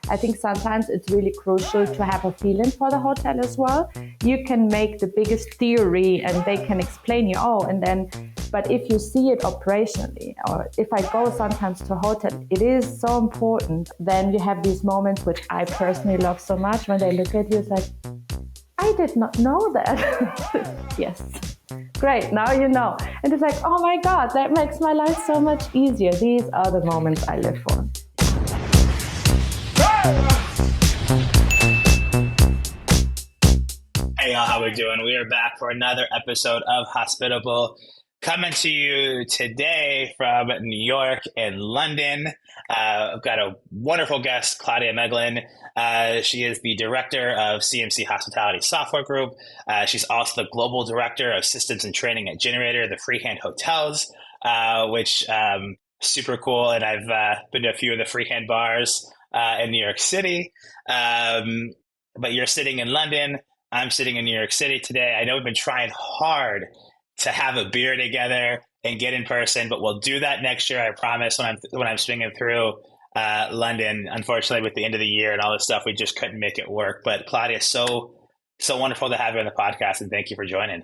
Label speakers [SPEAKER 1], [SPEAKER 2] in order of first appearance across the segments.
[SPEAKER 1] I think sometimes it's really crucial to have a feeling for the hotel as well. You can make the biggest theory and they can explain you, but if you see it operationally, or if I go sometimes to a hotel, it is so important. Then you have these moments, which I personally love so much, when they look at you, it's like, I did not know that. Yes. Great, now you know. And it's like, oh my God, that makes my life so much easier. These are the moments I live for.
[SPEAKER 2] Hey y'all, how we doing? We are back for another episode of Hospitable, coming to you today from New York and London. I've got a wonderful guest, Claudia Meglin. She is the director of CMC Hospitality Software Group. She's also the global director of systems and training at Generator, the freehand hotels, which super cool. And I've been to a few of the freehand bars in New York City. But you're sitting in London. I'm sitting in New York City today. I know we've been trying hard to have a beer together and get in person, but we'll do that next year. I promise. When I'm swinging through London, unfortunately, with the end of the year and all this stuff, we just couldn't make it work. But Claudia, so wonderful to have you on the podcast, and thank you for joining.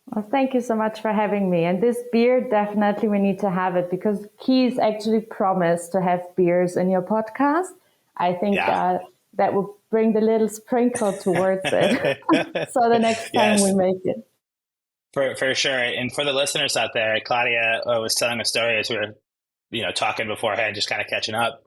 [SPEAKER 1] Well, thank you so much for having me. And this beer, definitely we need to have it, because Keys actually promised to have beers in your podcast. I think that would bring the little sprinkle towards it. So the next time we make it.
[SPEAKER 2] For sure. And for the listeners out there, Claudia was telling a story as we were, talking beforehand, just kind of catching up.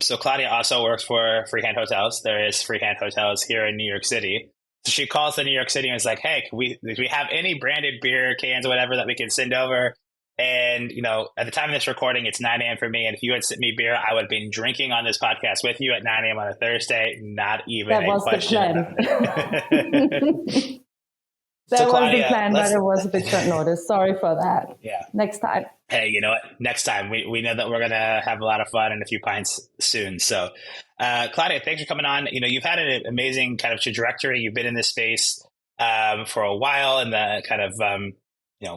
[SPEAKER 2] So Claudia also works for Freehand Hotels. There is Freehand Hotels here in New York City. So she calls to New York City and is like, hey, do we have any branded beer cans or whatever that we can send over? And, at the time of this recording, it's 9 a.m. for me. And if you had sent me beer, I would have been drinking on this podcast with you at 9 a.m. on a Thursday. Not even a question.
[SPEAKER 1] That was the plan, but it was a bit short notice. Sorry for that.
[SPEAKER 2] Yeah.
[SPEAKER 1] Next time.
[SPEAKER 2] Hey, you know what? Next time. We know that we're going to have a lot of fun and a few pints soon. So, Claudia, thanks for coming on. You've had an amazing kind of trajectory. You've been in this space for a while, and the kind of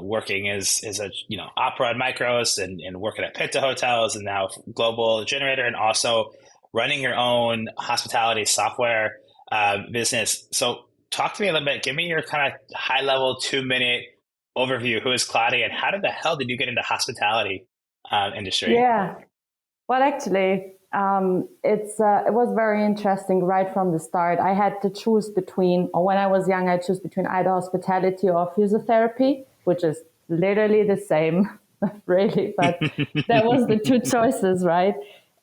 [SPEAKER 2] working as a opera and micros and working at Pitta Hotels, and now global Generator, and also running your own hospitality software business. So talk to me a little bit. Give me your kind of high level 2-minute overview. Who is Claudia, and how the hell did you get into hospitality industry?
[SPEAKER 1] Yeah, well, actually, it was very interesting right from the start. I had to choose when I was young, I chose between either hospitality or physiotherapy, which is literally the same, really, but that was the two choices, right?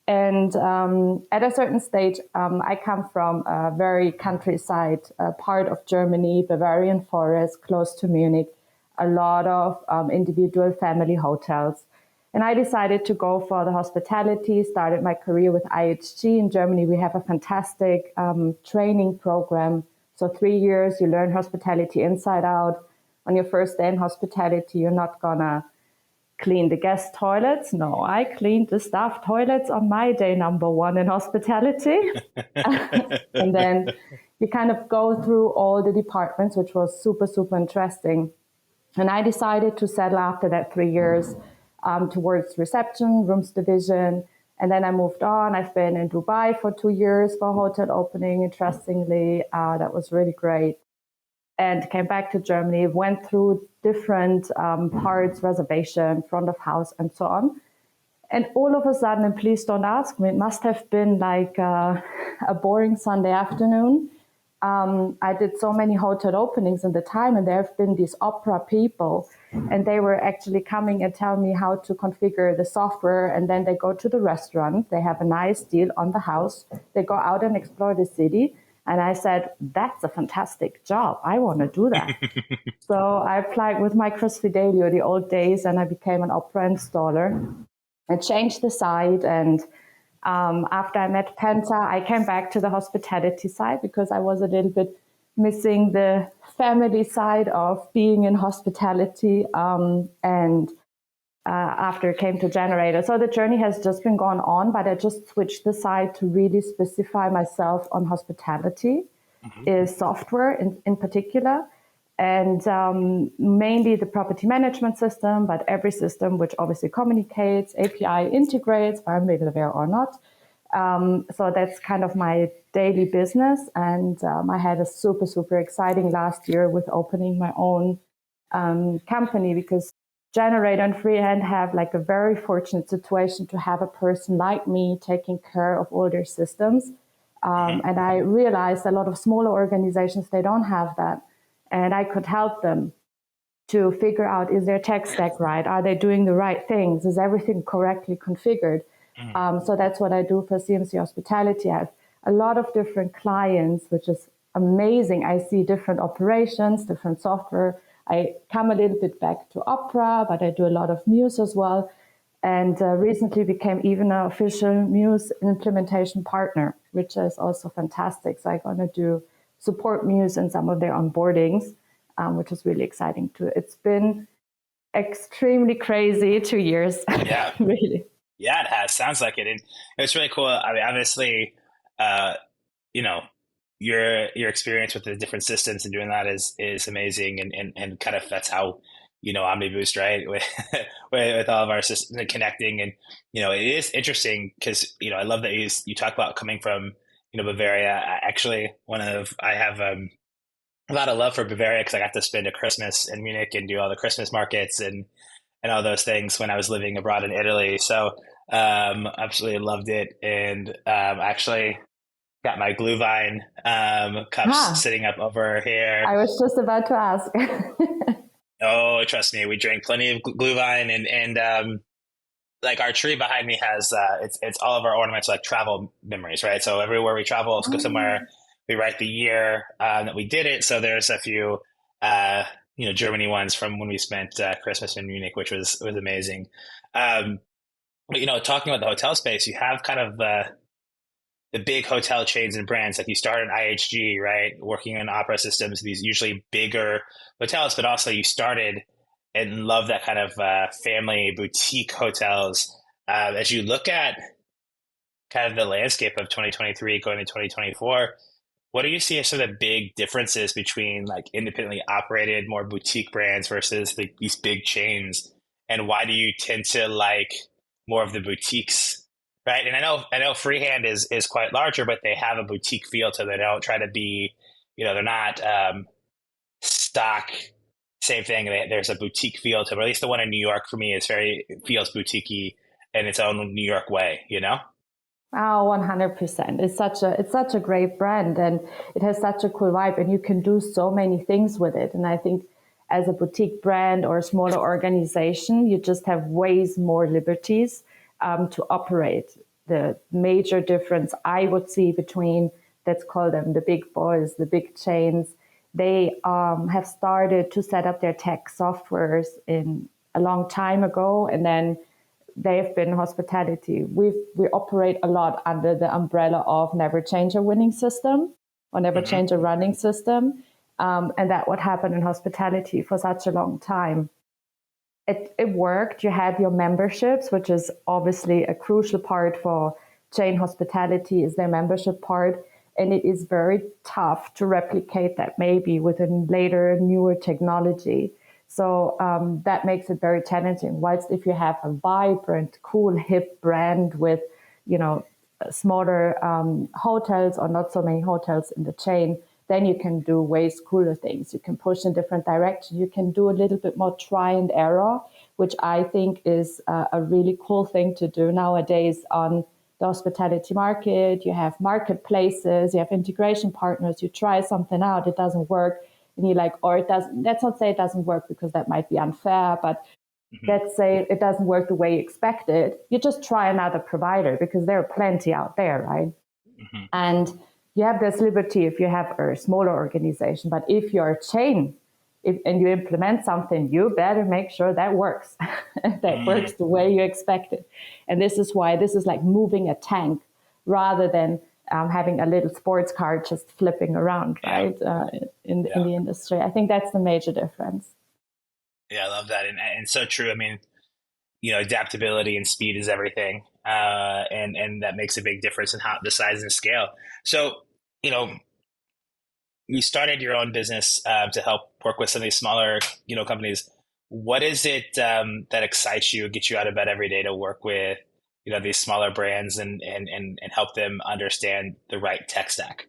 [SPEAKER 1] And at a certain stage, I come from a very countryside part of Germany, Bavarian forest, close to Munich, a lot of individual family hotels. And I decided to go for the hospitality, started my career with IHG. In Germany, we have a fantastic training program. So 3 years, you learn hospitality inside out. On your first day in hospitality, you're not gonna clean the guest toilets. No, I cleaned the staff toilets on my day number 1 in hospitality. And then you kind of go through all the departments, which was super, super interesting. And I decided to settle after that 3 years towards reception, rooms division. And then I moved on. I've been in Dubai for 2 years for a hotel opening, interestingly. That was really great. And came back to Germany, went through different parts, reservation, front of house, and so on. And all of a sudden, and please don't ask me, it must have been like a boring Sunday afternoon. I did so many hotel openings in the time, and there have been these opera people, and they were actually coming and tell me how to configure the software. And then they go to the restaurant, they have a nice deal on the house, they go out and explore the city. And I said, that's a fantastic job. I want to do that. So I applied with Micros Fidelio, the old days, and I became an opera installer. I changed the site, and after I met Penta, I came back to the hospitality side because I was a little bit missing the family side of being in hospitality. After it came to Generator. So the journey has just been going on, but I just switched the side to really specify myself on hospitality, is software in particular, and mainly the property management system, but every system which obviously communicates, API integrates, via middleware or not, So that's kind of my daily business. And I had a super, super exciting last year with opening my own company, because Generator and Freehand have like a very fortunate situation to have a person like me taking care of all their systems. And I realized a lot of smaller organizations, they don't have that. And I could help them to figure out, is their tech stack right? Are they doing the right things? Is everything correctly configured? So that's what I do for CMC Hospitality. I have a lot of different clients, which is amazing. I see different operations, different software. I come a little bit back to Opera, but I do a lot of Muse as well. And recently became even an official Muse implementation partner, which is also fantastic. So I'm going to do support Muse in some of their onboardings, which is really exciting too. It's been extremely crazy 2 years.
[SPEAKER 2] Yeah.
[SPEAKER 1] Really.
[SPEAKER 2] Yeah, it has. Sounds like it. And it's really cool. I mean, obviously, uh, you know, your experience with the different systems and doing that is amazing, and kind of that's how Omniboost, right, with all of our systems and connecting. And it is interesting because I love that you talk about coming from Bavaria. I have a lot of love for Bavaria because I got to spend a Christmas in Munich and do all the Christmas markets and all those things when I was living abroad in Italy. So absolutely loved it, and actually got my Glühwein cups sitting up over here.
[SPEAKER 1] I was just about to ask.
[SPEAKER 2] Oh, trust me, we drank plenty of Glühwein, and like our tree behind me has it's all of our ornaments like travel memories, right? So everywhere we travel, let's go somewhere, we write the year that we did it. So there's a few Germany ones from when we spent Christmas in Munich, which was amazing. But talking about the hotel space, you have kind of the big hotel chains and brands. Like you started in IHG, right? Working in opera systems, these usually bigger hotels, but also you started and love that kind of family boutique hotels. As you look at kind of the landscape of 2023 going to 2024, what do you see as sort of the big differences between like independently operated, more boutique brands versus these big chains? And why do you tend to like more of the boutiques? Right. And I know Freehand is quite larger, but they have a boutique feel to them. They don't try to be, they're not stock, same thing. There's a boutique feel to them. Or at least the one in New York for me feels boutique-y in its own New York way,
[SPEAKER 1] Oh, 100%. It's such a great brand, and it has such a cool vibe, and you can do so many things with it. And I think as a boutique brand or a smaller organization, you just have ways more liberties to operate. The major difference I would see between, let's call them the big boys, the big chains, they have started to set up their tech softwares in a long time ago, and then they've been hospitality. We operate a lot under the umbrella of never change a winning system or never change a running system. And that what happened in hospitality for such a long time. It worked. You had your memberships, which is obviously a crucial part for chain hospitality, is their membership part. And it is very tough to replicate that maybe with a later, newer technology. So that makes it very challenging. Whilst if you have a vibrant, cool, hip brand with, smaller hotels or not so many hotels in the chain, then you can do ways cooler things. You can push in different directions. You can do a little bit more try and error, which I think is a really cool thing to do nowadays on the hospitality market. You have marketplaces, you have integration partners, you try something out, it doesn't work. And you're like, or it doesn't, let's not say it doesn't work because that might be unfair, but let's say it doesn't work the way you expected. You just try another provider because there are plenty out there, right? And you have this liberty if you have a smaller organization. But if you're a chain and you implement something, you better make sure that works. That works the way you expect it. And this is why this is like moving a tank rather than having a little sports car just flipping around, right? In the industry. I think that's the major difference.
[SPEAKER 2] Yeah, I love that. And so true. I mean, adaptability and speed is everything. And that makes a big difference in how the size and scale. So, you started your own business to help work with some of these smaller, companies. What is it that excites you, gets you out of bed every day to work with, these smaller brands and help them understand the right tech stack?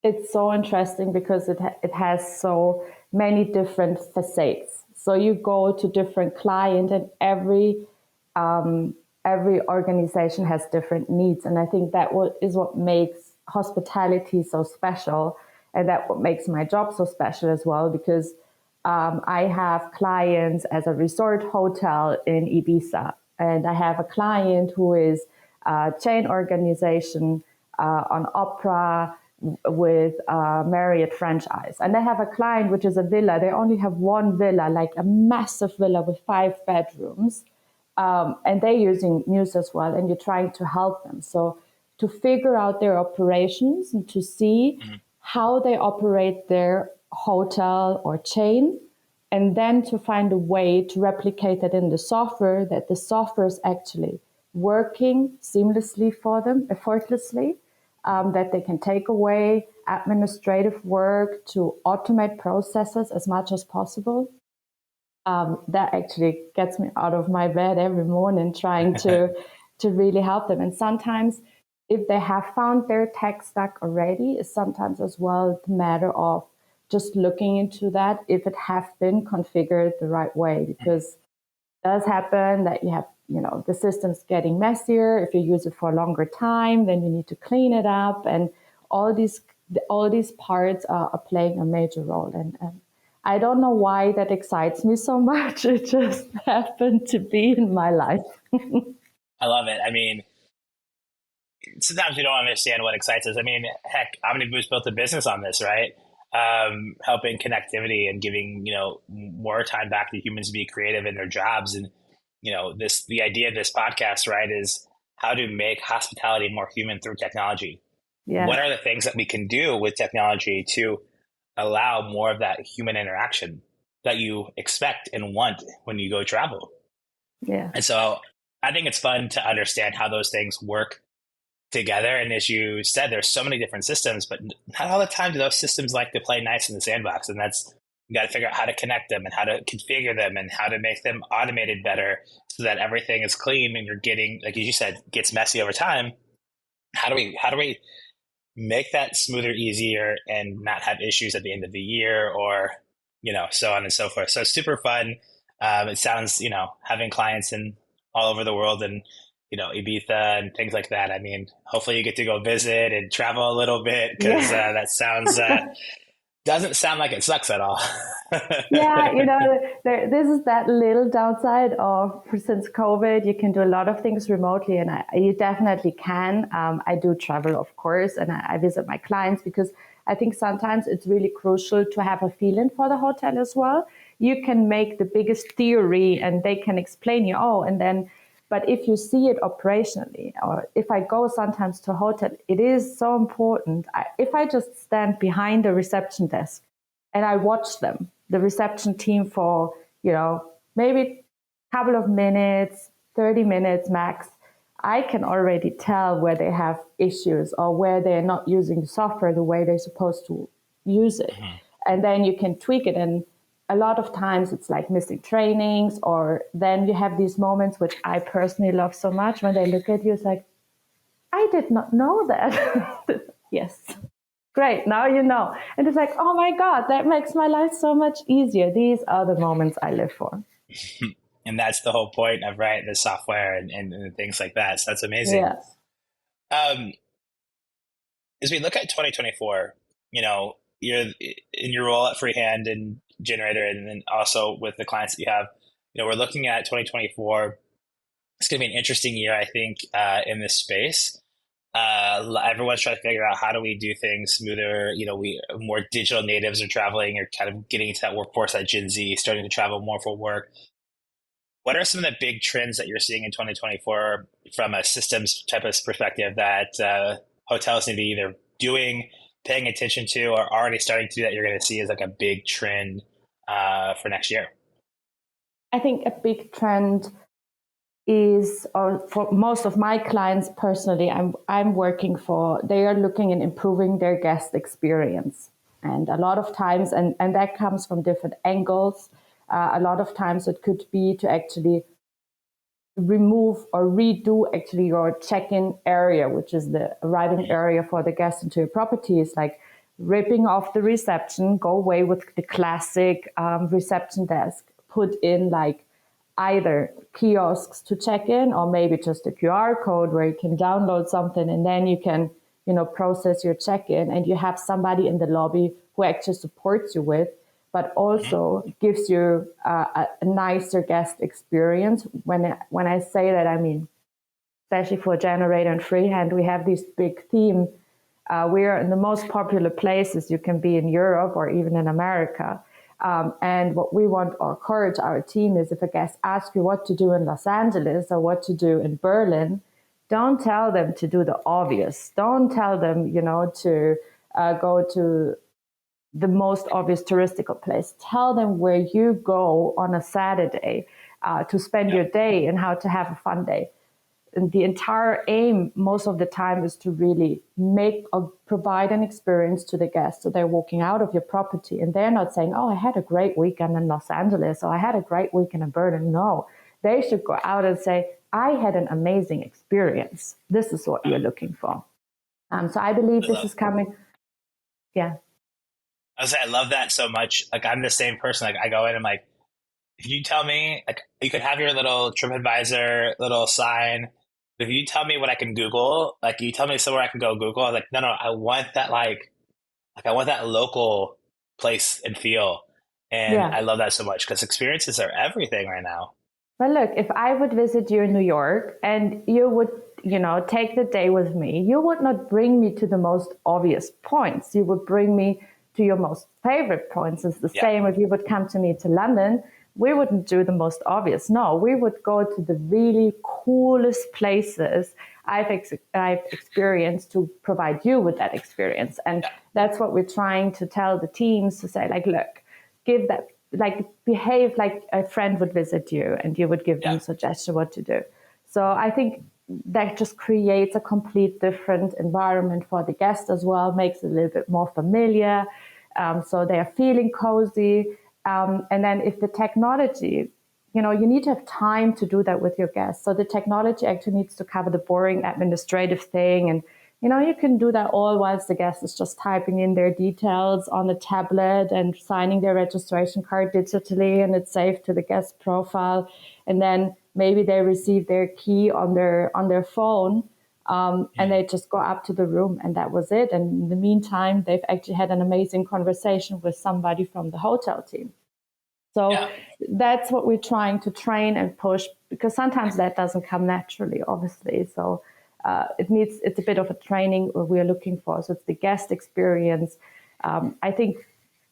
[SPEAKER 1] It's so interesting because it has so many different facets. So you go to different client, and every organization has different needs, and I think that is what makes hospitality so special, and that what makes my job so special as well. Because I have clients as a resort hotel in Ibiza, and I have a client who is a chain organization on Opera with Marriott franchise. And I have a client which is a villa. They only have one villa, like a massive villa with 5 bedrooms. And they're using Muse as well, and you're trying to help them. So to figure out their operations and to see how they operate their hotel or chain, and then to find a way to replicate it in the software, that the software is actually working seamlessly for them, effortlessly, that they can take away administrative work to automate processes as much as possible. That actually gets me out of my bed every morning trying to really help them. And sometimes if they have found their tech stack already, it's sometimes as well the matter of just looking into that if it have been configured the right way, because it does happen that you have, the system's getting messier. If you use it for a longer time, then you need to clean it up, and all these parts are playing a major role. And I don't know why that excites me so much. It just happened to be in my life.
[SPEAKER 2] I love it. I mean, sometimes we don't understand what excites us. I mean, heck, Omniboost built a business on this, right? Helping connectivity and giving, more time back to humans to be creative in their jobs. And, the idea of this podcast, right, is how to make hospitality more human through technology. Yeah. What are the things that we can do with technology to allow more of that human interaction that you expect and want when you go travel?
[SPEAKER 1] Yeah.
[SPEAKER 2] And so I think it's fun to understand how those things work together. And as you said, there's so many different systems, but not all the time do those systems like to play nice in the sandbox. And you got to figure out how to connect them and how to configure them and how to make them automated better so that everything is clean and you're getting, like you said, gets messy over time. How do we make that smoother, easier, and not have issues at the end of the year, or, so on and so forth. So it's super fun. It sounds, having clients in all over the world and, Ibiza and things like that. I mean, hopefully you get to go visit and travel a little bit, because that sounds, doesn't sound like it sucks at all.
[SPEAKER 1] Yeah, this is that little downside of, since COVID, you can do a lot of things remotely, and you definitely can. I do travel, of course, and I visit my clients, because I think sometimes it's really crucial to have a feeling for the hotel as well. You can make the biggest theory and they can explain you, but if you see it operationally, or if I go sometimes to a hotel, it is so important. If I just stand behind the reception desk and I watch them, the reception team, for, maybe a couple of minutes, 30 minutes max, I can already tell where they have issues or where they're not using the software the way they're supposed to use it. Mm-hmm. And then you can tweak it. And a lot of times it's like missing trainings, or then you have these moments, which I personally love so much, when they look at you, it's like, I did not know that. Yes. Great. Now you know. And it's like, oh my God, that makes my life so much easier. These are the moments I live for.
[SPEAKER 2] And that's the whole point of, right, the software and things like that. So that's amazing.
[SPEAKER 1] Yeah.
[SPEAKER 2] As we look at 2024, you're in your role at Freehand and Generator, and then also with the clients that you have, we're looking at 2024. It's going to be an interesting year, I think, in this space. Everyone's trying to figure out, how do we do things smoother? More digital natives are traveling, or kind of getting into that workforce at Gen Z, starting to travel more for work. What are some of the big trends that you're seeing in 2024 from a systems type of perspective that hotels need to be either doing, paying attention to, or already starting to do, that you're going to see as like a big trend for next year?
[SPEAKER 1] I think a big trend is, or for most of my clients personally, I'm working for, they are looking at improving their guest experience. And a lot of times, and that comes from different angles. A lot of times it could be to actually remove or redo actually your check-in area, which is the arriving area for the guest into your property, is like ripping off the reception, go away with the classic reception desk, put in like either kiosks to check in or maybe just a QR code where you can download something and then you can, process your check-in, and you have somebody in the lobby who actually supports you with, but also gives you a nicer guest experience. When I say that, I mean, especially for Generator and Freehand, we have this big theme. We are in the most popular places you can be in Europe or even in America. And what we want to encourage our team is, if a guest asks you what to do in Los Angeles or what to do in Berlin, don't tell them to do the obvious. Don't tell them, to go to the most obvious touristical place. Tell them where you go on a Saturday to spend your day and how to have a fun day. And the entire aim most of the time is to really make or provide an experience to the guests. So they're walking out of your property and they're not saying, oh, I had a great weekend in Los Angeles or I had a great weekend in Berlin. No, they should go out and say, I had an amazing experience. This is what you're looking for. So I believe this is coming. Yeah.
[SPEAKER 2] I love that so much. Like, I'm the same person. Like, I go in and like, if you tell me, like, you could have your little TripAdvisor little sign. If you tell me what I can Google, like you tell me somewhere I can go Google, I'm like, no, I want that like I want that local place and feel. And I love that so much because experiences are everything right now.
[SPEAKER 1] Well, look, if I would visit you in New York and you would, take the day with me, you would not bring me to the most obvious points. You would bring me to your most favorite points. It's the same if you would come to me to London. We wouldn't do the most obvious. No, we would go to the really coolest places I've experienced to provide you with that experience. And that's what we're trying to tell the teams, to say, like, look, give that, like, behave like a friend would visit you and you would give them suggestion what to do. So I think that just creates a complete different environment for the guest as well, makes it a little bit more familiar. So they are feeling cozy. And then if the technology, you need to have time to do that with your guests. So the technology actually needs to cover the boring administrative thing. And, you can do that all whilst the guest is just typing in their details on a tablet and signing their registration card digitally, and it's saved to the guest profile. And then maybe they receive their key on their phone. And they just go up to the room and that was it. And in the meantime, they've actually had an amazing conversation with somebody from the hotel team. So that's what we're trying to train and push, because sometimes that doesn't come naturally, obviously. So it's a bit of a training we're looking for. So it's the guest experience. I think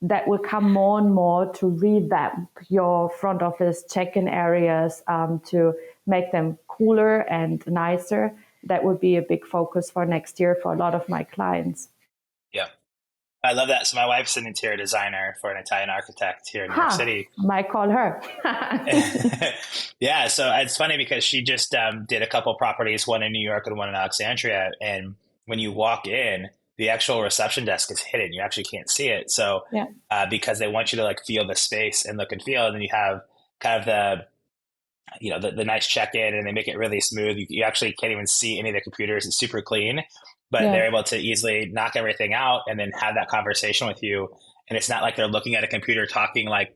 [SPEAKER 1] that will come more and more to revamp your front office check-in areas to make them cooler and nicer. That would be a big focus for next year for a lot of my clients.
[SPEAKER 2] Yeah. I love that. So my wife's an interior designer for an Italian architect here in New York City.
[SPEAKER 1] Might call her.
[SPEAKER 2] Yeah. So it's funny because she just did a couple properties, one in New York and one in Alexandria. And when you walk in, the actual reception desk is hidden. You actually can't see it. So because they want you to like feel the space and look and feel, and then you have kind of the nice check-in, and they make it really smooth. You actually can't even see any of the computers. It's super clean, but they're able to easily knock everything out and then have that conversation with you. And it's not like they're looking at a computer talking, like,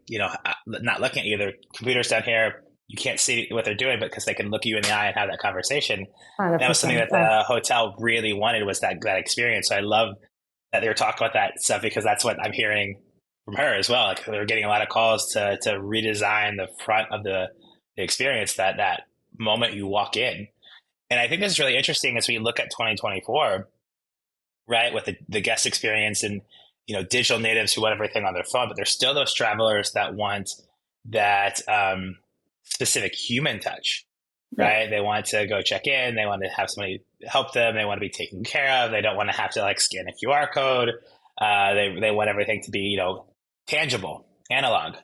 [SPEAKER 2] not looking at you. The computer's down here. You can't see what they're doing, but because they can look you in the eye and have that conversation. 100%. That was something that the hotel really wanted, was that experience. So I love that they were talking about that stuff, because that's what I'm hearing from her as well. Like, they're getting a lot of calls to redesign the front of the experience, that moment you walk in. And I think this is really interesting as we look at 2024, right, with the guest experience and, digital natives who want everything on their phone, but there's still those travelers that want that specific human touch, right? They want to go check in. They want to have somebody help them. They want to be taken care of. They don't want to have to like scan a QR code. They want everything to be, tangible, analog.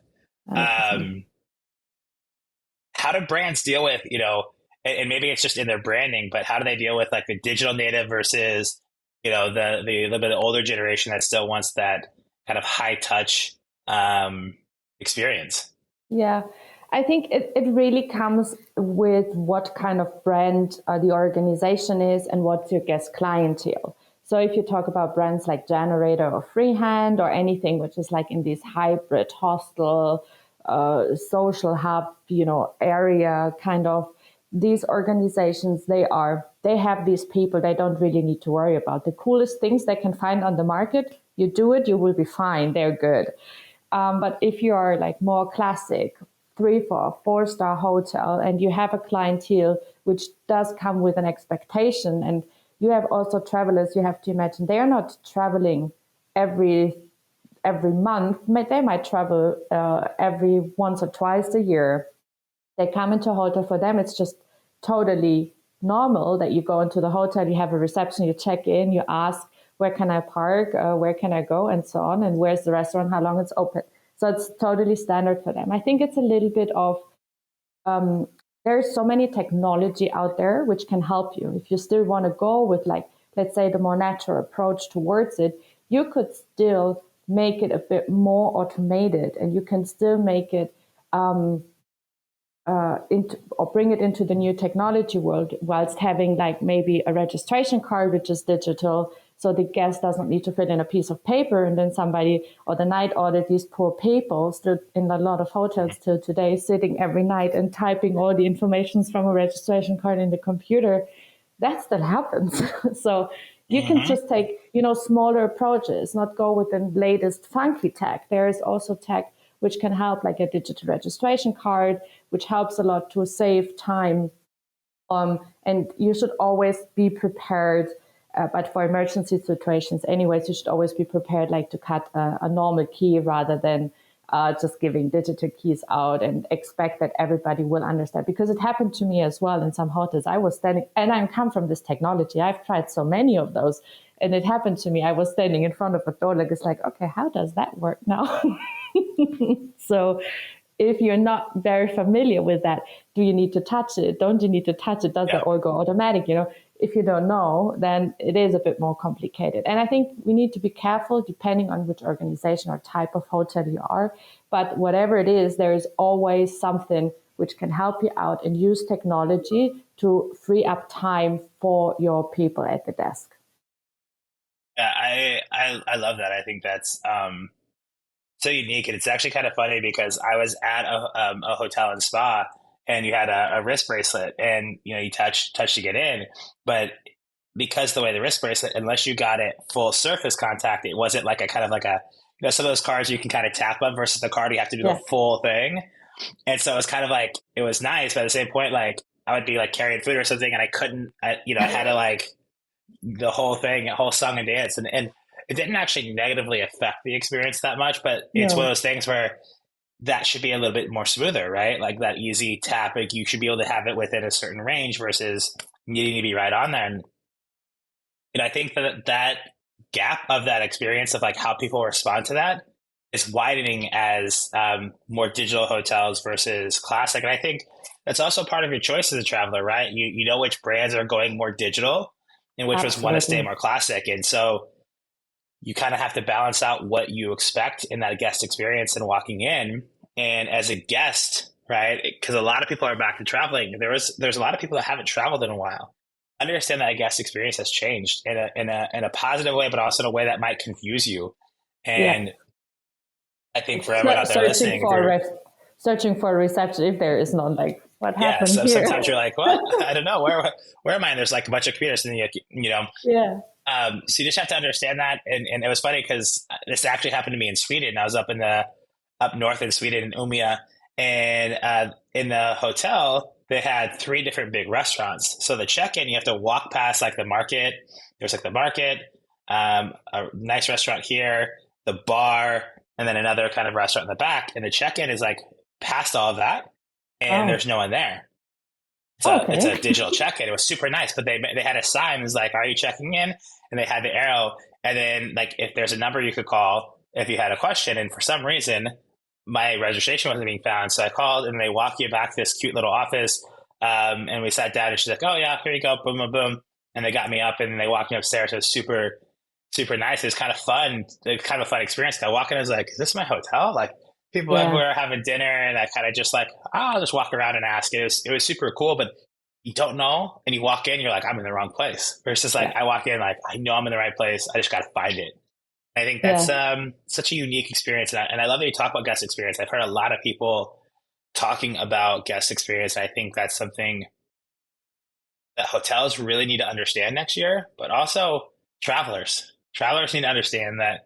[SPEAKER 2] How do brands deal with, and maybe it's just in their branding, but how do they deal with like the digital native versus, the little bit of older generation that still wants that kind of high touch experience?
[SPEAKER 1] Yeah. I think it really comes with what kind of brand the organization is and what's your guest clientele. So if you talk about brands like Generator or Freehand or anything which is like in this hybrid hostel, social hub, area kind of, these organizations, they have these people they don't really need to worry about. The coolest things they can find on the market, you do it, you will be fine. They're good. But if you are like more classic, 3, 4 star hotel, and you have a clientele which does come with an expectation, and you have also travelers, you have to imagine they are not traveling every month. They might travel every once or twice a year. They come into a hotel. For them, it's just totally normal that you go into the hotel, you have a reception, you check in, you ask, where can I park, where can I go, and so on, and where's the restaurant, how long it's open. So it's totally standard for them. I think it's a little bit of, there's so many technology out there which can help you. If you still want to go with, like, let's say, the more natural approach towards it, you could still make it a bit more automated, and you can still make it or bring it into the new technology world, whilst having like maybe a registration card which is digital, so the guest doesn't need to fill in a piece of paper, and then somebody or the night audit, these poor people still in a lot of hotels till today, sitting every night and typing all the informations from a registration card in the computer. That still happens. So you can just take, smaller approaches, not go with the latest funky tech. There is also tech which can help, like a digital registration card, which helps a lot to save time. And you should always be prepared, but for emergency situations anyways, you should always be prepared, like to cut a normal key rather than just giving digital keys out and expect that everybody will understand. Because it happened to me as well in some hotels. I was standing, and I come from this technology. I've tried so many of those. And it happened to me. I was standing in front of a door, like, it's like, okay, how does that work now? So if you're not very familiar with that, do you need to touch it? Don't you need to touch it? Does that all go automatic? If you don't know, then it is a bit more complicated. And I think we need to be careful depending on which organization or type of hotel you are. But whatever it is, there is always something which can help you out, and use technology to free up time for your people at the desk.
[SPEAKER 2] Yeah, I love that. I think that's so unique, and it's actually kind of funny because I was at a hotel and spa, and you had a wrist bracelet, and you touch to get in, but because the way the wrist bracelet, unless you got it full surface contact, it wasn't like a kind of like a some of those cards you can kind of tap on, versus the card you have to do the full thing, and so it's kind of like, it was nice, but at the same point, like I would be like carrying food or something, and I couldn't, I had to like the whole thing, a whole song and dance, and it didn't actually negatively affect the experience that much, but it's one of those things where that should be a little bit more smoother, right? Like that easy tap, like you should be able to have it within a certain range versus needing to be right on there. And I think that gap of that experience of like how people respond to that is widening as more digital hotels versus classic. And I think that's also part of your choice as a traveler, right? You know which brands are going more digital and which ones want to stay more classic. And so you kind of have to balance out what you expect in that guest experience and walking in. And as a guest, right, because a lot of people are back to traveling, there's a lot of people that haven't traveled in a while. Understand that a guest experience has changed in a positive way, but also in a way that might confuse you. And I think for everyone out there listening,
[SPEAKER 1] searching for a reception, if there is none, like, what happened
[SPEAKER 2] so
[SPEAKER 1] here?
[SPEAKER 2] Sometimes you're like, well, I don't know, where am I? And there's like a bunch of computers, and so you just have to understand that. And it was funny because this actually happened to me in Sweden. I was up north in Sweden in Umeå, and in the hotel they had 3 different big restaurants. So the check-in, you have to walk past like the market. There's like the market, a nice restaurant here, the bar, and then another kind of restaurant in the back. And the check-in is like past all of that, and there's no one there. So it's a digital check-in. It was super nice, but they had a sign. It was like, "Are you checking in?" And they had the arrow, and then like if there's a number you could call if you had a question. And for some reason, my registration wasn't being found, so I called, and they walk you back to this cute little office. And we sat down, and she's like, "Oh yeah, here you go, boom, boom, boom," and they got me up, and they walked me upstairs. It was super, super nice. It was kind of fun, kind of a fun experience. I walk in, I was like, "Is this my hotel?" Like people
[SPEAKER 1] Yeah,
[SPEAKER 2] everywhere having dinner, and I kind of just like, oh, I'll just walk around and ask. It was super cool, but you don't know, and you walk in, you're like, I'm in the wrong place. Versus like
[SPEAKER 1] yeah,
[SPEAKER 2] I walk in, like I know I'm in the right place. I just got to find it. I think that's
[SPEAKER 1] yeah.
[SPEAKER 2] such a unique experience, and I love that you talk about guest experience. I've heard a lot of people talking about guest experience. And I think that's something that hotels really need to understand next year, but also travelers. Travelers need to understand that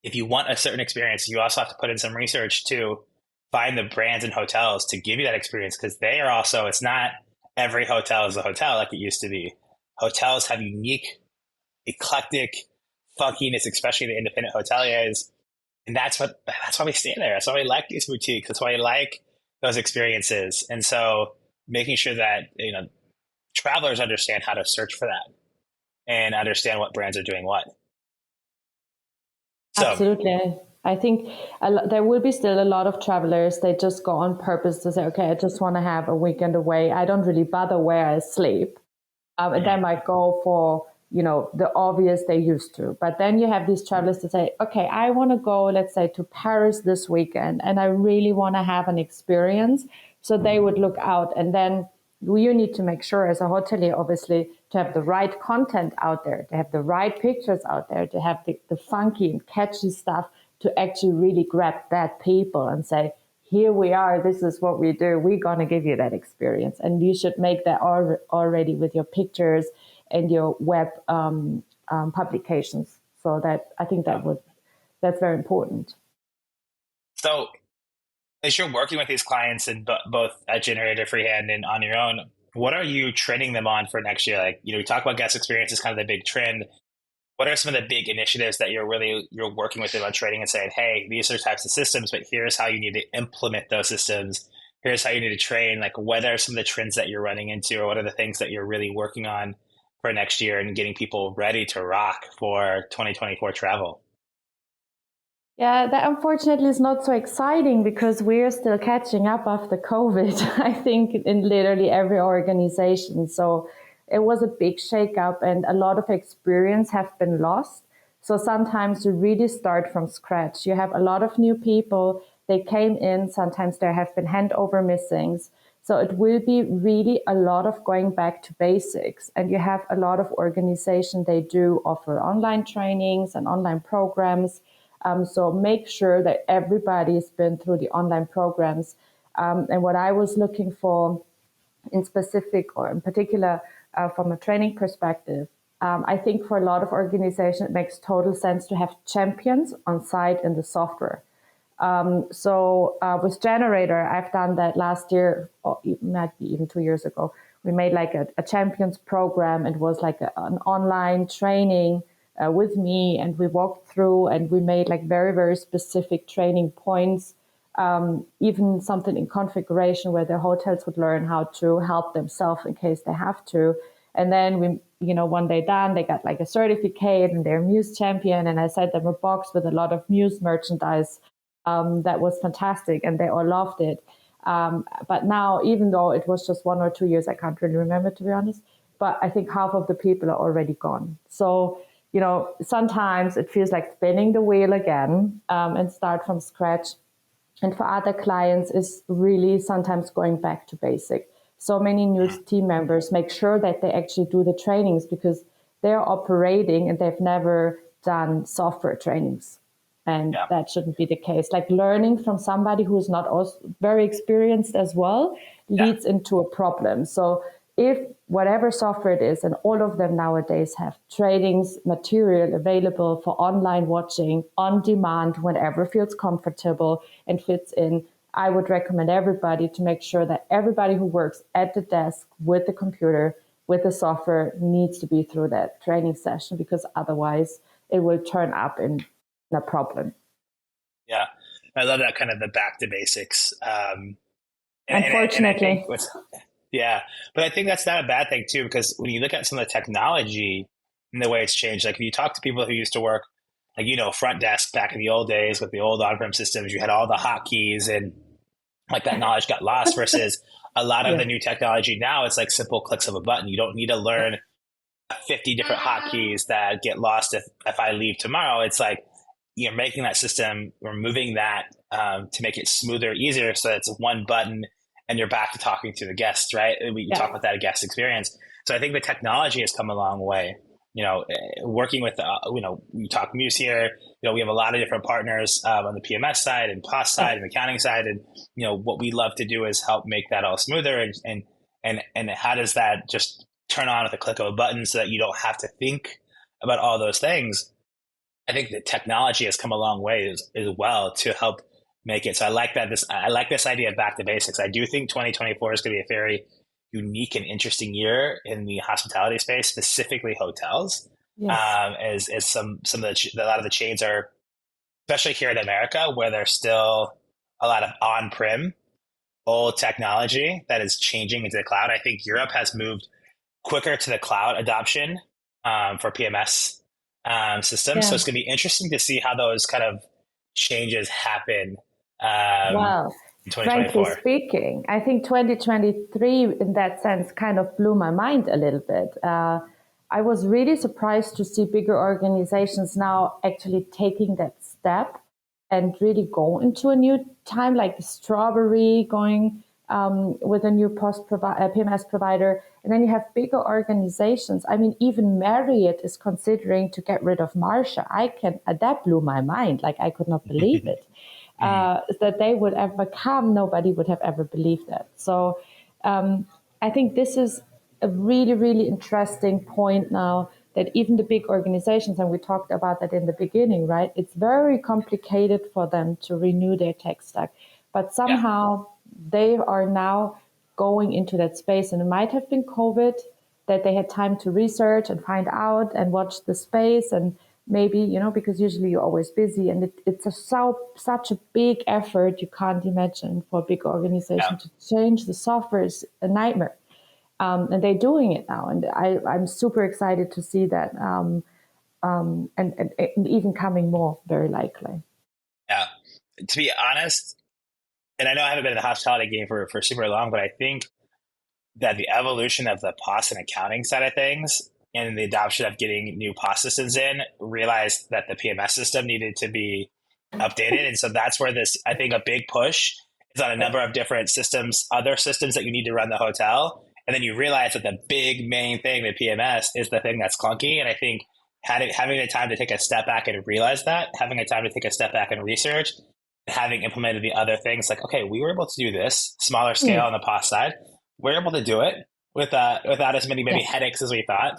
[SPEAKER 2] if you want a certain experience, you also have to put in some research to find the brands and hotels to give you that experience because they are also, it's not every hotel is a hotel like it used to be. Hotels have unique, eclectic funkiness, especially the independent hoteliers. And that's why we stay there. That's why we like these boutiques. That's why we like those experiences. And so making sure that, travelers understand how to search for that and understand what brands are doing what. So,
[SPEAKER 1] Absolutely. I think there will be still a lot of travelers. They just go on purpose to say, okay, I just want to have a weekend away. I don't really bother where I sleep. And they
[SPEAKER 2] mhm,
[SPEAKER 1] might go for, the obvious they used to. But then you have these travelers to say, okay, I want to go, let's say, to Paris this weekend, and I really want to have an experience. So they would look out, and then you need to make sure as a hotelier, obviously, to have the right content out there, to have the right pictures out there, to have the funky and catchy stuff to actually really grab that people and say, here we are, this is what we do, we're going to give you that experience. And you should make that already with your pictures and your web publications. So that I think
[SPEAKER 2] yeah.
[SPEAKER 1] that's very important.
[SPEAKER 2] So as you're working with these clients and both at Generator Freehand and on your own, what are you training them on for next year? Like, we talk about guest experience is kind of the big trend. What are some of the big initiatives that you're working with them on training and saying, hey, these are types of systems, but here's how you need to implement those systems. Here's how you need to train. Like, what are some of the trends that you're running into, or what are the things that you're really working on for next year and getting people ready to rock for 2024 travel?
[SPEAKER 1] Yeah, that unfortunately is not so exciting because we're still catching up after COVID, I think, in literally every organization. So it was a big shakeup and a lot of experience have been lost. So sometimes you really start from scratch. You have a lot of new people. They came in. Sometimes there have been handover missings. So it will be really a lot of going back to basics. And you have a lot of organizations, they do offer online trainings and online programs. So make sure that everybody's been through the online programs. And what I was looking for in specific or in particular from a training perspective, I think for a lot of organizations, it makes total sense to have champions on site in the software. So with Generator, I've done that last year, or it might be even 2 years ago. We made like a champions program. It was like an online training with me, and we walked through and we made like very, very specific training points, even something in configuration where the hotels would learn how to help themselves in case they have to. And then we, when they done, they got like a certificate and they're Muse champion. And I sent them a box with a lot of Muse merchandise. That was fantastic and they all loved it. But now, even though it was just 1 or 2 years, I can't really remember, to be honest, but I think half of the people are already gone. So, sometimes it feels like spinning the wheel again and start from scratch. And for other clients, is really sometimes going back to basic. So many new team members make sure that they actually do the trainings because they're operating and they've never done software trainings. And
[SPEAKER 2] Yeah.
[SPEAKER 1] that shouldn't be the case. Like learning from somebody who's not also very experienced as well
[SPEAKER 2] Yeah.
[SPEAKER 1] leads into a problem. So if whatever software it is, and all of them nowadays have trainings material available for online watching on demand whenever feels comfortable and fits in, I would recommend everybody to make sure that everybody who works at the desk with the computer, with the software, needs to be through that training session because otherwise it will turn up in a problem.
[SPEAKER 2] Yeah. I love that kind of the back to basics. And I think
[SPEAKER 1] Unfortunately.
[SPEAKER 2] yeah, but I think that's not a bad thing too, because when you look at some of the technology and the way it's changed, like if you talk to people who used to work, like, front desk back in the old days with the old on-prem systems, you had all the hotkeys and like that knowledge got lost versus a lot of
[SPEAKER 1] Yeah.
[SPEAKER 2] the new technology now, it's like simple clicks of a button. You don't need to learn 50 different hotkeys that get lost if I leave tomorrow. It's like, you're making that system, we're moving that to make it smoother, easier, so it's one button and you're back to talking to the guests, right? We talk about that guest experience. So I think the technology has come a long way. Working with, we talk Muse here, we have a lot of different partners on the PMS side and POS side and accounting side. And, what we love to do is help make that all smoother. And how does that just turn on with a click of a button so that you don't have to think about all those things? I think the technology has come a long way as well to help make it. So I like that. I like this idea of back to basics. I do think 2024 is going to be a very unique and interesting year in the hospitality space, specifically hotels. Yes. As a lot of the chains are, especially here in America, where there's still a lot of on-prem old technology that is changing into the cloud. I think Europe has moved quicker to the cloud adoption for PMS systems. Yeah. So it's going to be interesting to see how those kind of changes happen.
[SPEAKER 1] Well, frankly speaking, I think 2023 in that sense kind of blew my mind a little bit. I was really surprised to see bigger organizations now actually taking that step and really go into a new time, like the Strawberry going with a new PMS provider. And then you have bigger organizations. I mean, even Marriott is considering to get rid of Marsha. That blew my mind. Like, I could not believe it. That they would ever come. Nobody would have ever believed that. So I think this is a really, really interesting point now that even the big organizations, and we talked about that in the beginning, right? It's very complicated for them to renew their tech stack. But somehow they are now going into that space. And it might have been COVID that they had time to research and find out and watch the space, and maybe, because usually you're always busy, and it's such a big effort. You can't imagine for a big organization to change the software is a nightmare. And they're doing it now. And I'm super excited to see that and even coming more, very likely.
[SPEAKER 2] Yeah. To be honest, and I know I haven't been in the hospitality game for super long, but I think that the evolution of the POS and accounting side of things and the adoption of getting new POS systems in realized that the PMS system needed to be updated. And so that's where I think a big push is on a number of different systems, other systems that you need to run the hotel. And then you realize that the big main thing, the PMS, is the thing that's clunky. And I think having the time to take a step back and realize that, having a time to take a step back and research, having implemented the other things like, okay, we were able to do this smaller scale on the POS side. We're able to do it without as many headaches as we thought.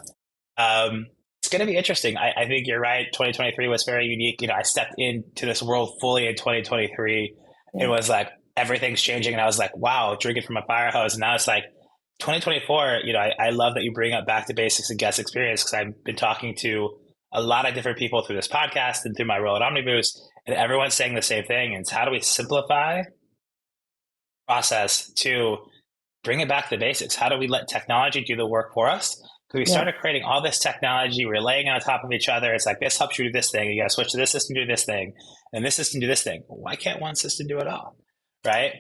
[SPEAKER 2] It's going to be interesting. I think you're right. 2023 was very unique. I stepped into this world fully in 2023. It was like everything's changing, and I was like, wow, drinking from a fire hose. And now it's like 2024. I love that you bring up back to basics and guest experience, because I've been talking to a lot of different people through this podcast and through my role at Omniboost, and everyone's saying the same thing. And it's how do we simplify process to bring it back to the basics? How do we let technology do the work for us? Because we started creating all this technology, we're laying it on top of each other. It's like, this helps you do this thing. You got to switch to this system, do this thing, and this system do this thing. Why can't one system do it all? Right?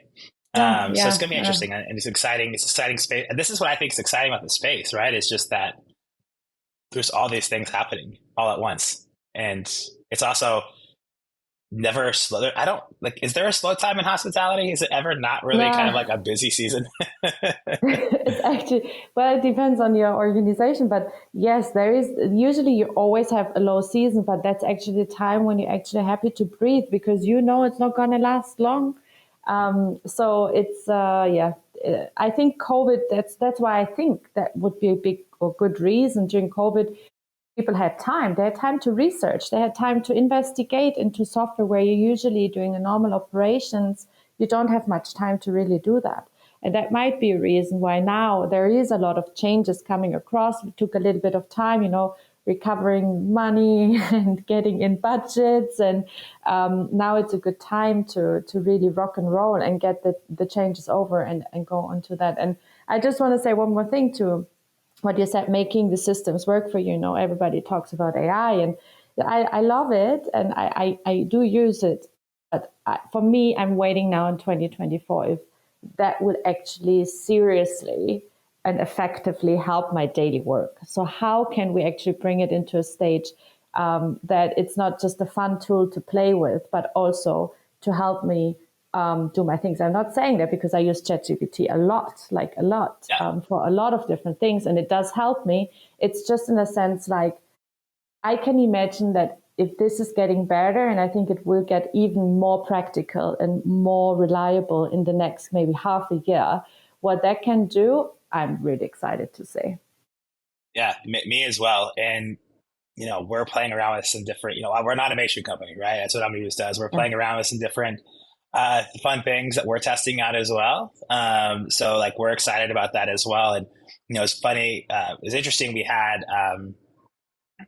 [SPEAKER 2] So it's going to be interesting, and it's exciting. It's exciting space. And this is what I think is exciting about the space, right? It's just that there's all these things happening all at once. And it's also never slow. Is there a slow time in hospitality? Is it ever not really kind of like a busy season?
[SPEAKER 1] It's actually, it depends on your organization, but yes, there is. Usually you always have a low season, but that's actually the time when you're actually happy to breathe, because it's not going to last long. So it's, I think COVID, that's why I think that would be a big or good reason during COVID. People had time. They had time to research. They had time to investigate into software where you're usually doing a normal operations. You don't have much time to really do that. And that might be a reason why now there is a lot of changes coming across. We took a little bit of time, recovering money and getting in budgets. And now it's a good time to really rock and roll and get the changes over and go on to that. And I just want to say one more thing to what you said, making the systems work for you. Everybody talks about AI, and I love it, and I do use it. But for me, I'm waiting now in 2024 if that would actually seriously and effectively help my daily work. So how can we actually bring it into a stage that it's not just a fun tool to play with, but also to help me do my things. I'm not saying that because I use ChatGPT a lot, for a lot of different things, and it does help me. It's just in a sense like I can imagine that if this is getting better, and I think it will get even more practical and more reliable in the next maybe half a year, what that can do, I'm really excited to see.
[SPEAKER 2] Yeah, me as well. And, we're playing around with some different, we're an automation company, right? That's what Omniboost does. We're playing around with some different fun things that we're testing out as well. So like, we're excited about that as well. And, it's funny. It's interesting. We had,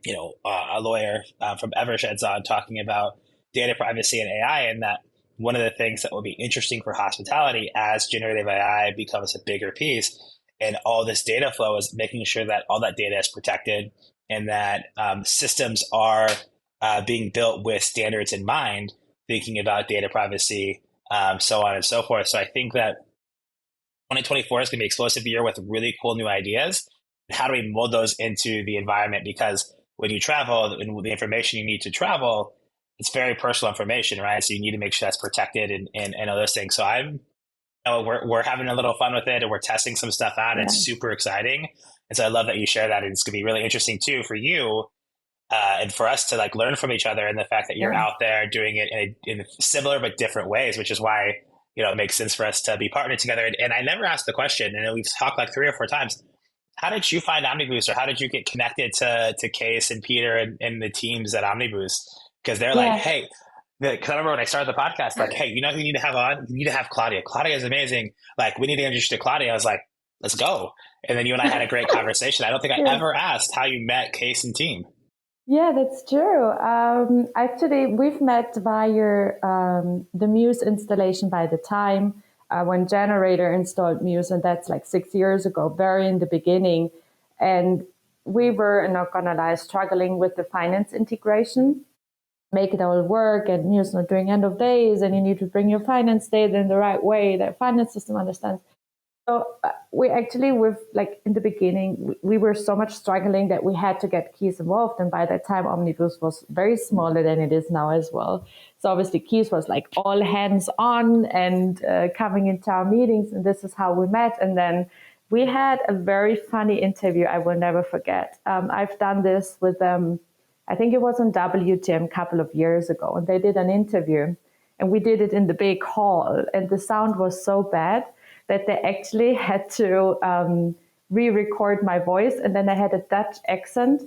[SPEAKER 2] a lawyer from Eversheds on talking about data privacy and AI, and that one of the things that will be interesting for hospitality as generative AI becomes a bigger piece and all this data flow is making sure that all that data is protected and that systems are being built with standards in mind, thinking about data privacy, so on and so forth. So I think that 2024 is going to be an explosive year with really cool new ideas. How do we mold those into the environment? Because when you travel and the information you need to travel, it's very personal information, right? So you need to make sure that's protected and all those things. So we're having a little fun with it and we're testing some stuff out. Yeah. It's super exciting. And so I love that you share that. And it's going to be really interesting too for you and for us to like learn from each other and the fact that you're out there doing it in similar but different ways, which is why, it makes sense for us to be partnered together. And I never asked the question, and we've talked like 3 or 4 times. How did you find Omniboost, or how did you get connected to Case and Peter and the teams at Omniboost? Because they're like, hey, because I remember when I started the podcast, like, hey, you know who you need to have on? You need to have Claudia. Claudia is amazing. Like, we need to introduce you to Claudia. I was like, let's go. And then you and I had a great conversation. I don't think I ever asked how you met Case and team.
[SPEAKER 1] Yeah, that's true. Actually, we've met via the Muse installation by the time when Generator installed Muse, and that's like 6 years ago, very in the beginning. And we were, not gonna lie, struggling with the finance integration, make it all work, and Muse not doing end of days, and you need to bring your finance data in the right way that finance system understands. So we actually, in the beginning, we were so much struggling that we had to get Keys involved. And by that time, Omniboost was very smaller than it is now as well. So obviously Keys was like all hands on and coming into our meetings. And this is how we met. And then we had a very funny interview I will never forget. I've done this with them. I think it was on WTM a couple of years ago. And they did an interview. And we did it in the big hall. And the sound was so bad that they actually had to re-record my voice, and then I had a Dutch accent,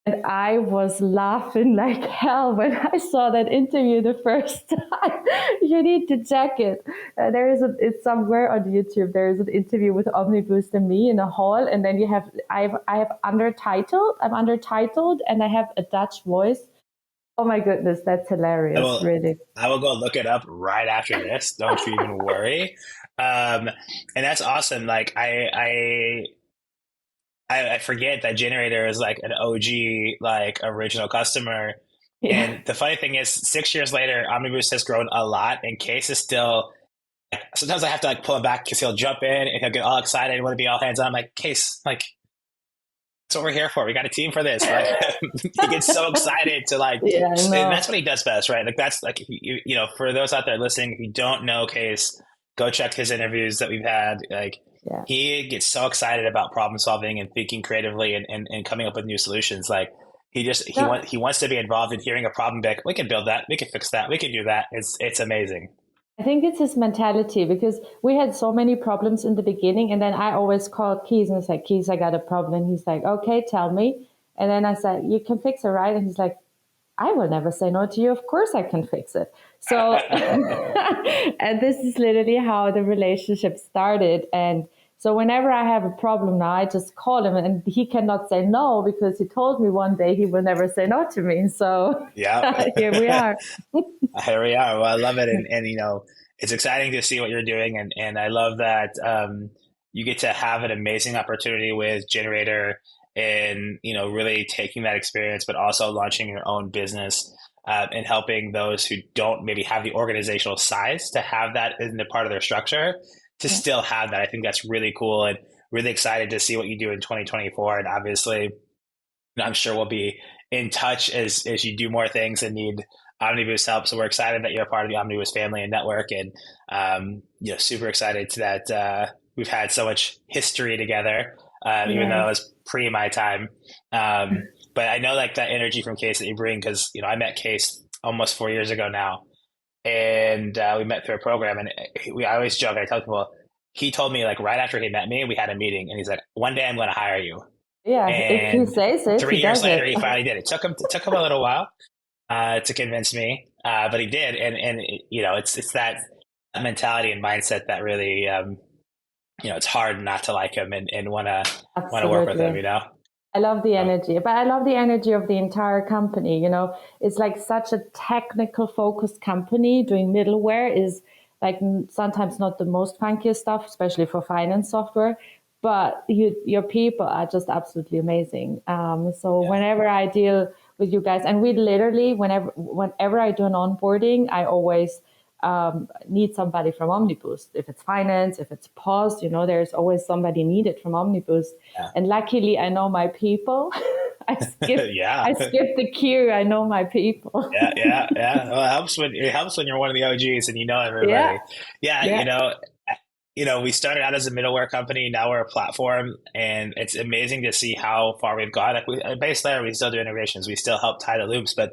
[SPEAKER 1] and I was laughing like hell when I saw that interview the first time. You need to check it. It's somewhere on YouTube. There is an interview with Omniboost and me in a hall, and then I have undertitled. I'm undertitled, and I have a Dutch voice. Oh my goodness, that's hilarious! Really,
[SPEAKER 2] I will go look it up right after this. Don't you even worry. And that's awesome. Like I forget that Generator is like an OG, like original customer. Yeah. And the funny thing is 6 years later, Omniboost has grown a lot and Case is still, sometimes I have to like pull him back because he'll jump in and he'll get all excited and want to be all hands on. I'm like, Case, like, that's what we're here for. We got a team for this. Like, he gets so excited to like, and that's what he does best, right? Like that's like, for those out there listening, if you don't know Case, go check his interviews that we've had. Like he gets so excited about problem solving and thinking creatively and coming up with new solutions. Like he wants to be involved in hearing a problem back. We can build that. We can fix that. We can do that. It's amazing.
[SPEAKER 1] I think it's his mentality because we had so many problems in the beginning, and then I always called Keys and I said, Keys, I got a problem. And he's like, okay, tell me. And then I said, you can fix it, right? And he's like, I will never say no to you. Of course I can fix it. So, and this is literally how the relationship started. And so whenever I have a problem now, I just call him and he cannot say no because he told me one day he will never say no to me. So here we are.
[SPEAKER 2] Here we are. Well, I love it. And it's exciting to see what you're doing. And I love that you get to have an amazing opportunity with Generator and, really taking that experience, but also launching your own business and helping those who don't maybe have the organizational size to have that in the part of their structure to still have that. I think that's really cool and really excited to see what you do in 2024. And obviously, I'm sure we'll be in touch as you do more things and need Omniboost help. So we're excited that you're a part of the Omniboost family and network, and super excited that we've had so much history together, even though it was pre my time. But I know like that energy from Case that you bring, because I met Case almost 4 years ago now, and we met through a program, and I always joke. I tell people, he told me like right after he met me, we had a meeting, and he's like, "One day I'm going to hire you."
[SPEAKER 1] Yeah, if he
[SPEAKER 2] And
[SPEAKER 1] says it,
[SPEAKER 2] 3 years later, he finally did. It took him a little while to convince me, but he did. And it's that mentality and mindset that really, it's hard not to like him and want to work with him.
[SPEAKER 1] I love the energy, but I love the energy of the entire company. It's like such a technical focused company. Doing middleware is like sometimes not the most funkiest stuff, especially for finance software. But your people are just absolutely amazing. Whenever I deal with you guys, and we literally, whenever I do an onboarding, I always need somebody from Omniboost. If it's finance, if it's POS, there's always somebody needed from Omniboost. Yeah. And luckily, I know my people. I skip the queue. I know my people.
[SPEAKER 2] Yeah. Well, it helps when you're one of the OGs and you know everybody. Yeah. We started out as a middleware company. Now we're a platform, and it's amazing to see how far we've gone. Like at base layer, we still do integrations. We still help tie the loops, but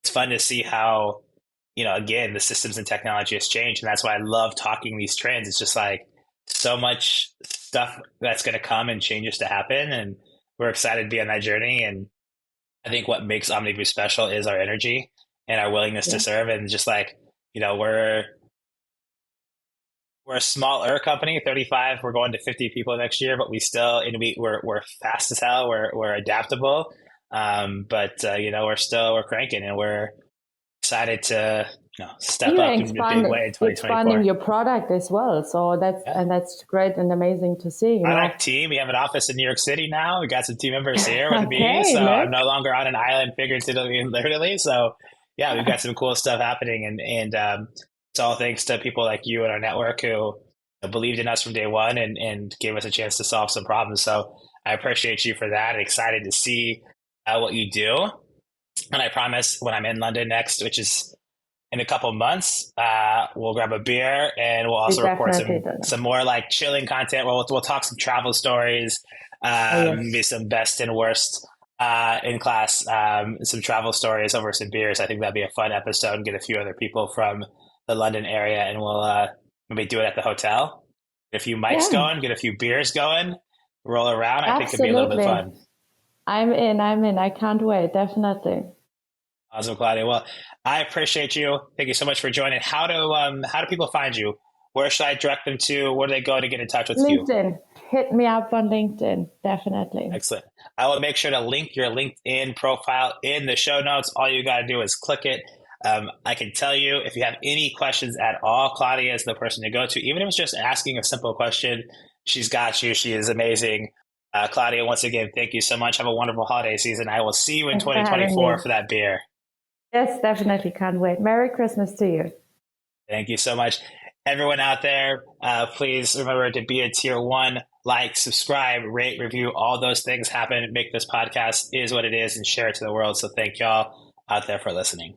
[SPEAKER 2] it's fun to see how, again, the systems and technology has changed. And that's why I love talking these trends. It's just like so much stuff that's going to come and changes to happen. And we're excited to be on that journey. And I think what makes Omniboost special is our energy and our willingness to serve. And just like, we're a smaller company, 35. We're going to 50 people next year, but we're fast as hell. We're adaptable, but we're cranking, and we're excited to step up in a big way in 2024.
[SPEAKER 1] Expanding your product as well, so that's great and amazing to see.
[SPEAKER 2] Product team. We have an office in New York City now. We got some team members here with me, so I'm no longer on an island, figuratively and literally. So yeah, we've got some cool stuff happening, and it's all thanks to people like you and our network who believed in us from day one and gave us a chance to solve some problems. So I appreciate you for that. I'm excited to see what you do. And I promise when I'm in London next, which is in a couple months, we'll grab a beer and we'll also record some more like chilling content. We'll talk some travel stories, maybe some best and worst in class, some travel stories over some beers. I think that'd be a fun episode, and get a few other people from the London area, and we'll maybe do it at the hotel. Get a few mics going, get a few beers going, roll around. I think it'd be a little bit fun.
[SPEAKER 1] I'm in. I can't wait. Definitely.
[SPEAKER 2] Awesome, Claudia. Well, I appreciate you. Thank you so much for joining. How do people find you? Where should I direct them to? Where do they go to get in touch with you?
[SPEAKER 1] LinkedIn. Hit me up on LinkedIn. Definitely.
[SPEAKER 2] Excellent. I will make sure to link your LinkedIn profile in the show notes. All you got to do is click it. I can tell you, if you have any questions at all, Claudia is the person to go to. Even if it's just asking a simple question, she's got you. She is amazing. Claudia, once again, thank you so much. Have a wonderful holiday season. I will see you in 2024 for that beer.
[SPEAKER 1] Yes, definitely. Can't wait. Merry Christmas to you.
[SPEAKER 2] Thank you so much. Everyone out there, please remember to be a tier 1, like, subscribe, rate, review. All those things happen. Make this podcast is what it is, and share it to the world. So thank y'all out there for listening.